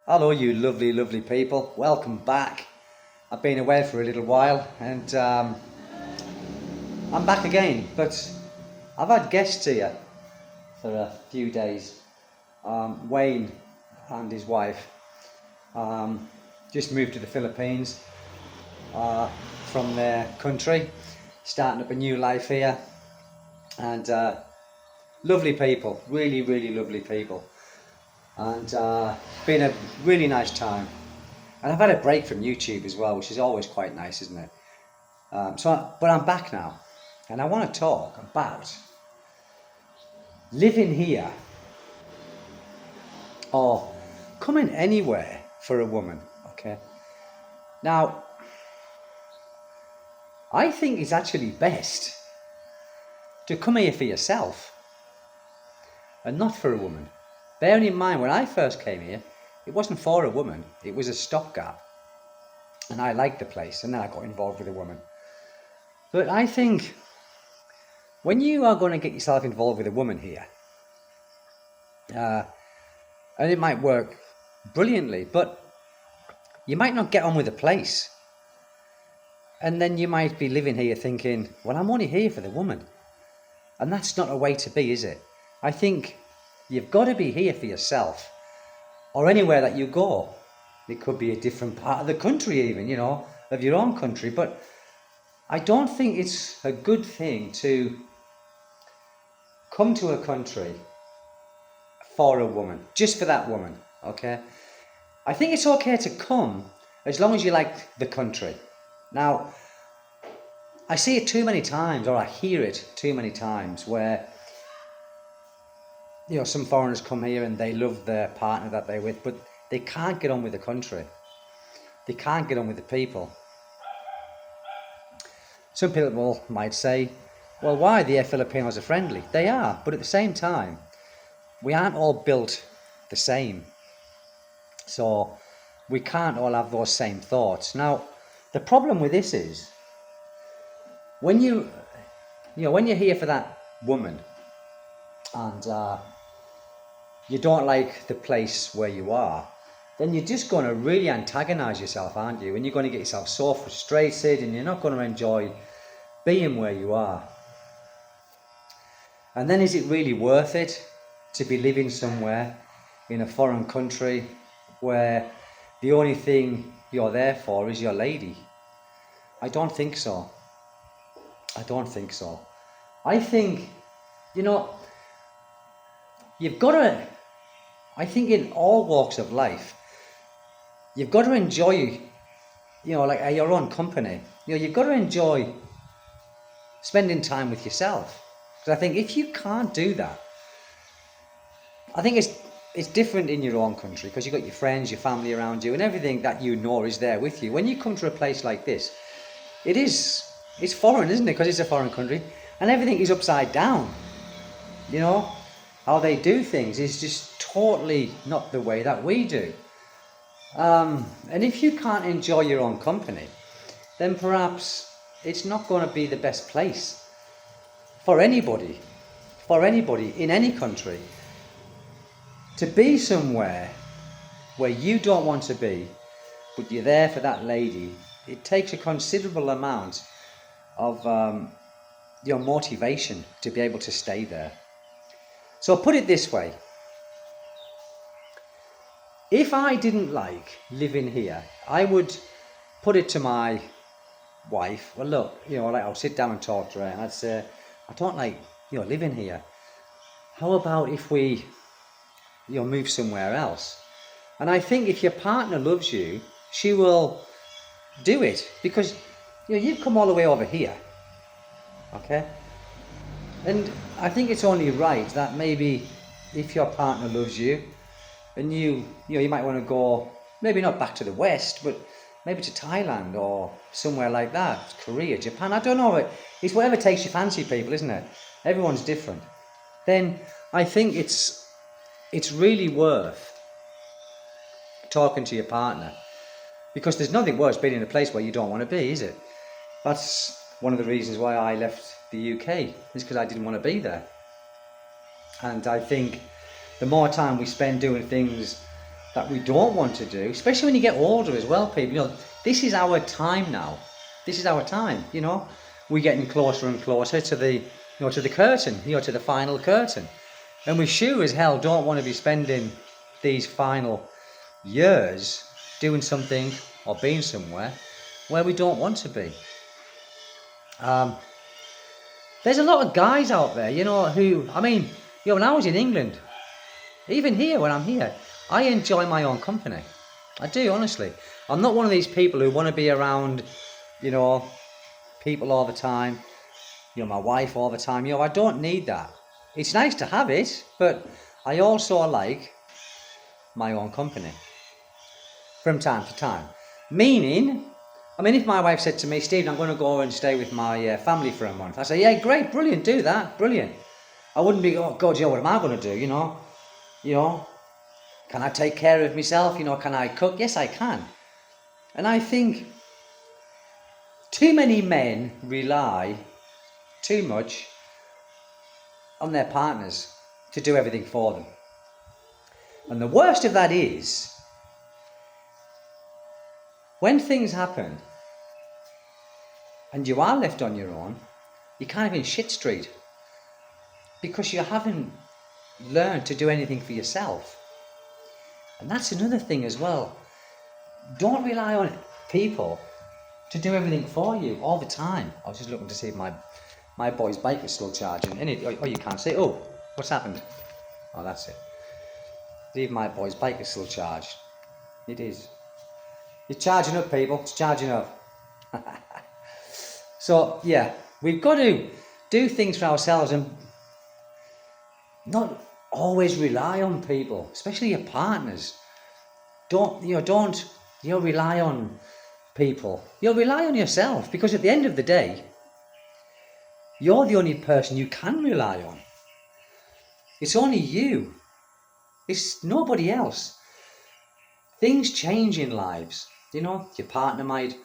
Hello, you lovely, lovely people. Welcome back. I've been away for a little while and I'm back again. But I've had guests here for a few days. Wayne and his wife just moved to the Philippines from their country, starting up a new life here. And lovely people, really, really lovely people. And been a really nice time. And I've had a break from YouTube as well, which is always quite nice, isn't it? But I'm back now, and I want to talk about living here or coming anywhere for a woman. Okay. Now, I think it's actually best to come here for yourself and not for a woman. Bearing in mind, when I first came here, it wasn't for a woman, it was a stopgap. And I liked the place, and then I got involved with a woman. But I think when you are going to get yourself involved with a woman here, and it might work brilliantly, but you might not get on with the place. And then you might be living here thinking, well, I'm only here for the woman. And that's not a way to be, is it? I think you've got to be here for yourself, or anywhere that you go. It could be a different part of the country even, of your own country. But I don't think it's a good thing to come to a country for a woman, just for that woman, okay? I think it's okay to come as long as you like the country. Now, I see it too many times, or I hear it too many times, where some foreigners come here and they love their partner that they're with, but they can't get on with the country. They can't get on with the people. Some people might say, well, why? The Filipinos are friendly. They are, but at the same time, we aren't all built the same. So we can't all have those same thoughts. Now, the problem with this is, when you're here for that woman, and you don't like the place where you are, then you're just going to really antagonize yourself, aren't you? And you're going to get yourself so frustrated, and you're not going to enjoy being where you are. And then is it really worth it to be living somewhere in a foreign country where the only thing you're there for is your lady? I don't think so. I don't think so. I think, you've got to, I think in all walks of life, you've got to enjoy, like your own company. You've got to enjoy spending time with yourself. Because I think if you can't do that, I think it's different in your own country, because you've got your friends, your family around you, and everything that you know is there with you. When you come to a place like this, it's foreign, isn't it? Because it's a foreign country, and everything is upside down. How they do things is just totally not the way that we do. And if you can't enjoy your own company, then perhaps it's not going to be the best place for anybody in any country. To be somewhere where you don't want to be, but you're there for that lady, it takes a considerable amount of your motivation to be able to stay there. So I'll put it this way. If I didn't like living here, I would put it to my wife. Well, look, I'll sit down and talk to her, and I'd say, I don't like, living here. How about if we, move somewhere else? And I think if your partner loves you, she will do it, because, you've come all the way over here. Okay? And I think it's only right that maybe if your partner loves you, and you might want to go, maybe not back to the West, but maybe to Thailand or somewhere like that, Korea, Japan, I don't know. It's whatever takes your fancy, people, isn't it? Everyone's different. Then I think it's really worth talking to your partner, because there's nothing worse being in a place where you don't want to be, is it? That's one of the reasons why I left the UK, is because I didn't want to be there. And I think the more time we spend doing things that we don't want to do, especially when you get older as well, people. This is our time now. This is our time, We're getting closer and closer to the, to the curtain, to the final curtain. And we sure as hell don't want to be spending these final years doing something or being somewhere where we don't want to be. There's a lot of guys out there, who, when I was in England, even here, when I'm here, I enjoy my own company. I do, honestly. I'm not one of these people who want to be around, people all the time, my wife all the time. I don't need that. It's nice to have it, but I also like my own company from time to time. Meaning, if my wife said to me, Stephen, I'm going to go and stay with my family for a month, I say, yeah, great, brilliant, do that, brilliant. I wouldn't be, oh God, what am I going to do, Can I take care of myself? Can I cook? Yes, I can. And I think too many men rely too much on their partners to do everything for them. And the worst of that is, when things happen and you are left on your own, you're kind of in shit street because you haven't learned to do anything for yourself. And that's another thing as well. Don't rely on people to do everything for you all the time. I was just looking to see if my boy's bike is still charging. Oh, you can't see. Oh, what's happened? Oh, that's it. See if my boy's bike is still charged. It is. It's charging up, people. It's charging up. So, yeah, we've got to do things for ourselves and not always rely on people, especially your partners. Don't rely on people. Rely on yourself, because at the end of the day, you're the only person you can rely on. It's only you. It's nobody else. Things change in lives. Your partner might,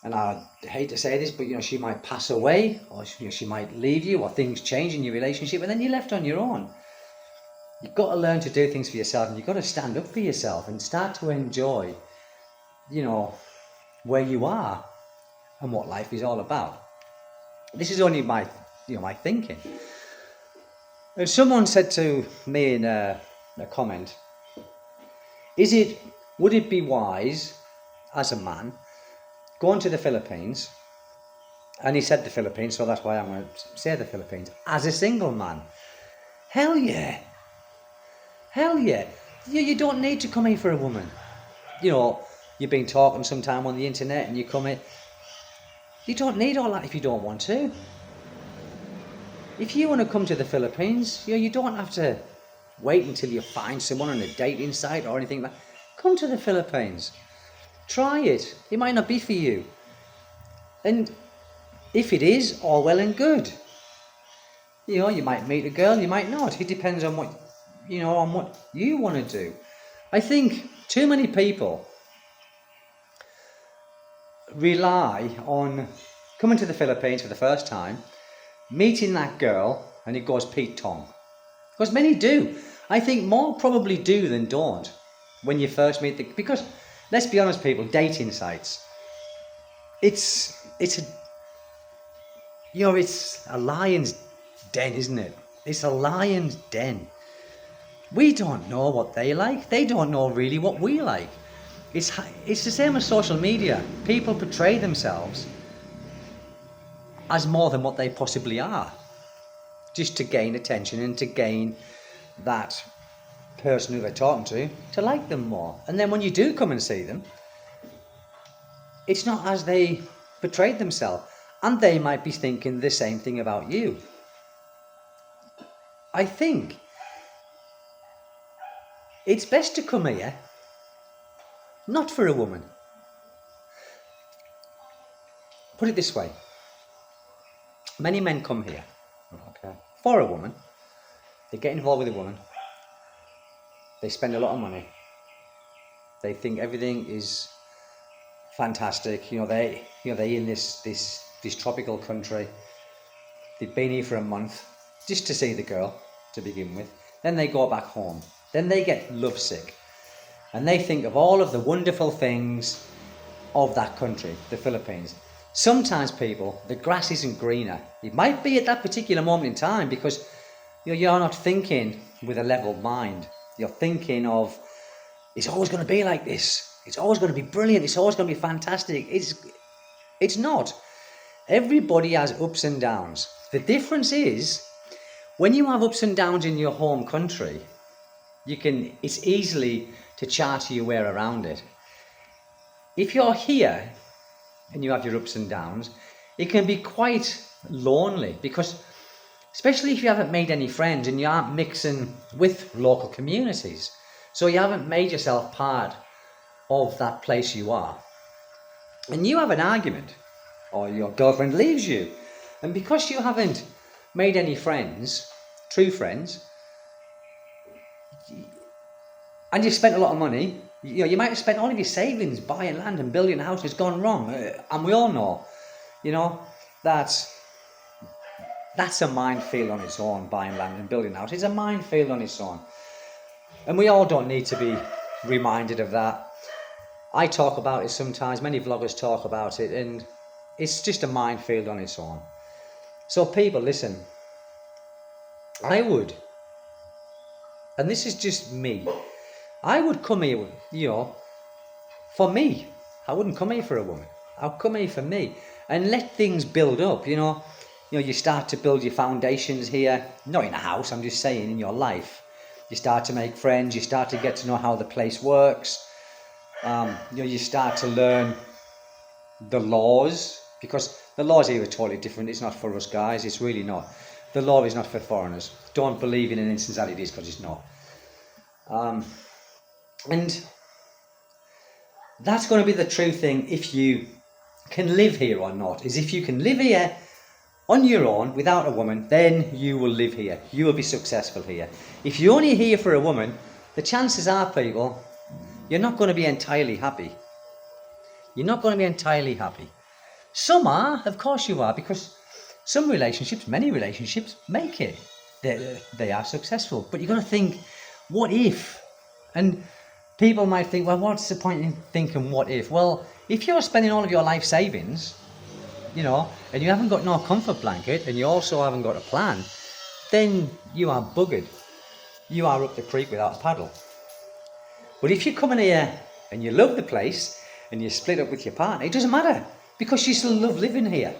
and I hate to say this, but she might pass away, or she might leave you, or things change in your relationship, and then you're left on your own. You've got to learn to do things for yourself, and you've got to stand up for yourself and start to enjoy, where you are and what life is all about. This is only my thinking. And someone said to me in a comment, would it be wise as a man going to the Philippines, and he said the Philippines, so that's why I'm going to say the Philippines, as a single man? Hell yeah. Hell yeah. You don't need to come here for a woman. You've been talking sometime on the internet and you come in. You don't need all that if you don't want to. If you want to come to the Philippines, you don't have to wait until you find someone on a dating site or anything like that. Come to the Philippines. Try it. It might not be for you. And if it is, all well and good. You might meet a girl, you might not. It depends on what you want to do. I think too many people rely on coming to the Philippines for the first time, meeting that girl, and it goes Pete Tong. Because many do. I think more probably do than don't when you first meet because let's be honest, people, dating sites, it's a lion's den, isn't it? It's a lion's den. We don't know what they like. They don't know really what we like. It's the same as social media. People portray themselves as more than what they possibly are, just to gain attention and to gain that person who they're talking to like them more. And then when you do come and see them, it's not as they portrayed themselves, and they might be thinking the same thing about you. I think it's best to come here not for a woman. Put it this way. Many men come here, for a woman. They get involved with a woman. They spend a lot of money. They think everything is fantastic. They in this tropical country. They've been here for a month just to see the girl to begin with. Then they go back home. Then they get lovesick. and they think of all of the wonderful things of that country, the Philippines. Sometimes people, the grass isn't greener. It might be at that particular moment in time because you're not thinking with a level mind. You're thinking of, it's always going to be like this. It's always going to be brilliant. It's always going to be fantastic. It's not. Everybody has ups and downs. The difference is, when you have ups and downs in your home country, it's easily to charter your way around it. If you're here and you have your ups and downs, it can be quite lonely because, especially if you haven't made any friends and you aren't mixing with local communities, so you haven't made yourself part of that place you are, and you have an argument or your girlfriend leaves you, and because you haven't made any friends, true friends, and you've spent a lot of money, you might have spent all of your savings buying land and building a house, it's gone wrong, and we all know, that's a minefield on its own. Buying land and building a house, it's a minefield on its own, and we all don't need to be reminded of that. I talk about it sometimes, many vloggers talk about it, and it's just a minefield on its own. So people, listen, I would, and this is just me, I would come here, for me. I wouldn't come here for a woman. I'll come here for me and let things build up, you start to build your foundations here, not in a house, I'm just saying in your life. You start to make friends, you start to get to know how the place works. You start to learn the laws, because the laws here are totally different. It's not for us guys, it's really not. The law is not for foreigners. Don't believe in an instant that it is, because it's not. And that's going to be the true thing, if you can live here or not, is if you can live here on your own without a woman, then you will live here. You will be successful here. If you're only here for a woman, the chances are, people, you're not going to be entirely happy. You're not going to be entirely happy. Some are, of course you are, because some relationships, many relationships, make it. They are successful. But you've got to think, what if? And people might think, well, what's the point in thinking what if? Well, if you're spending all of your life savings, and you haven't got no comfort blanket, and you also haven't got a plan, then you are buggered. You are up the creek without a paddle. But if you come in here and you love the place and you split up with your partner, it doesn't matter, because you still love living here.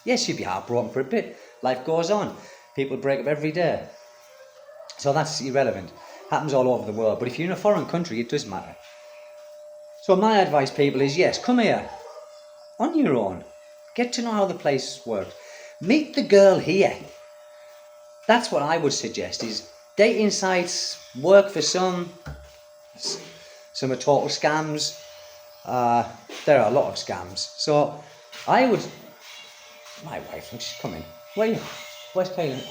Yes, you'd be heartbroken for a bit. Life goes on. People break up every day. So that's irrelevant. Happens all over the world. But if you're in a foreign country, it does matter. So my advice, people, is yes, come here on your own. Get to know how the place works. Meet the girl here. That's what I would suggest, is dating sites work for some are total scams. There are a lot of scams. So I would, my wife, she's coming. Where's Kaylin?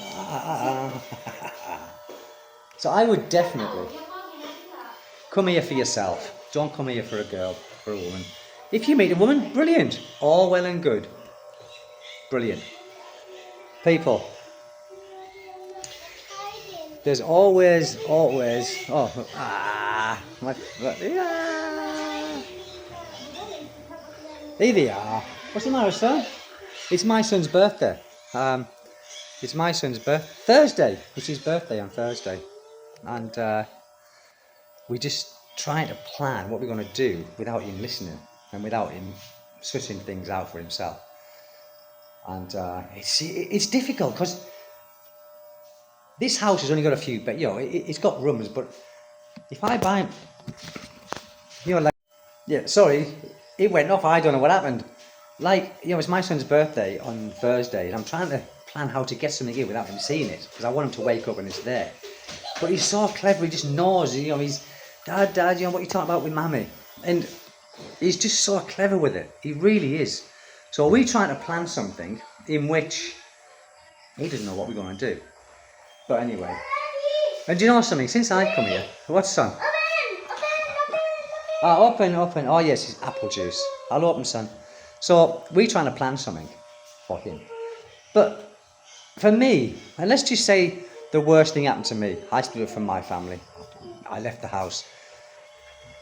So I would definitely come here for yourself. Don't come here for a girl, for a woman. If you meet a woman, brilliant. All well and good. Brilliant. People, there's always, here they are. What's the matter, son? It's my son's birthday. It's my son's Thursday. It's his birthday on Thursday. And we're just trying to plan what we're going to do without him listening and without him sussing things out for himself. And it's difficult, because this house has only got a few, but it's got rooms. But if I buy, sorry, it went off. I don't know what happened. It's my son's birthday on Thursday, and I'm trying to plan how to get something in without him seeing it, because I want him to wake up and it's there. But he's so clever. He just knows. He's dad. What are you talking about with Mammy? And he's just so clever with it. He really is. So we're trying to plan something in which he doesn't know what we're going to do. But anyway. And do you know something? Since I come here, what's son? Open. Oh yes, it's apple juice. I'll open, son. So we're trying to plan something for him. But for me, and let's just say the worst thing happened to me. I split up from my family. I left the house.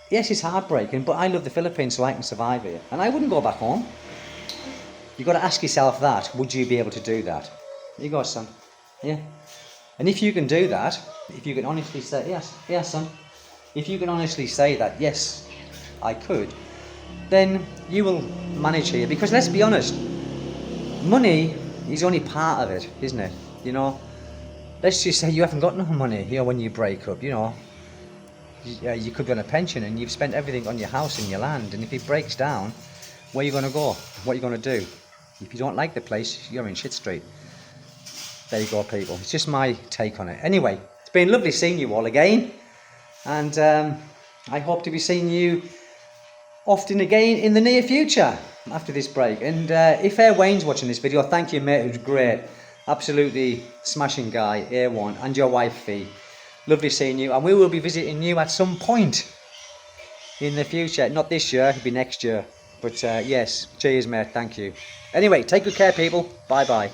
yes, it's heartbreaking, but I love the Philippines, so I can survive here. And I wouldn't go back home. You've got to ask yourself that. Would you be able to do that? Here you go, son. Yeah. And if you can do that, if you can honestly say, yes, son. If you can honestly say that, yes, I could, then you will manage here. Because let's be honest, money is only part of it, isn't it? You know, let's just say you haven't got no money, when you break up, you could be on a pension and you've spent everything on your house and your land, and if it breaks down, where are you going to go? What are you going to do? If you don't like the place, you're in shit street. There you go, people. It's just my take on it. Anyway, it's been lovely seeing you all again, and I hope to be seeing you often again in the near future after this break. And if Wayne's watching this video, thank you, mate. It was great. Absolutely smashing guy, A1, and your wife, Fee. Lovely seeing you, and we will be visiting you at some point in the future. Not this year, it'll be next year. But yes, cheers, mate. Thank you. Anyway, take good care, people. Bye-bye.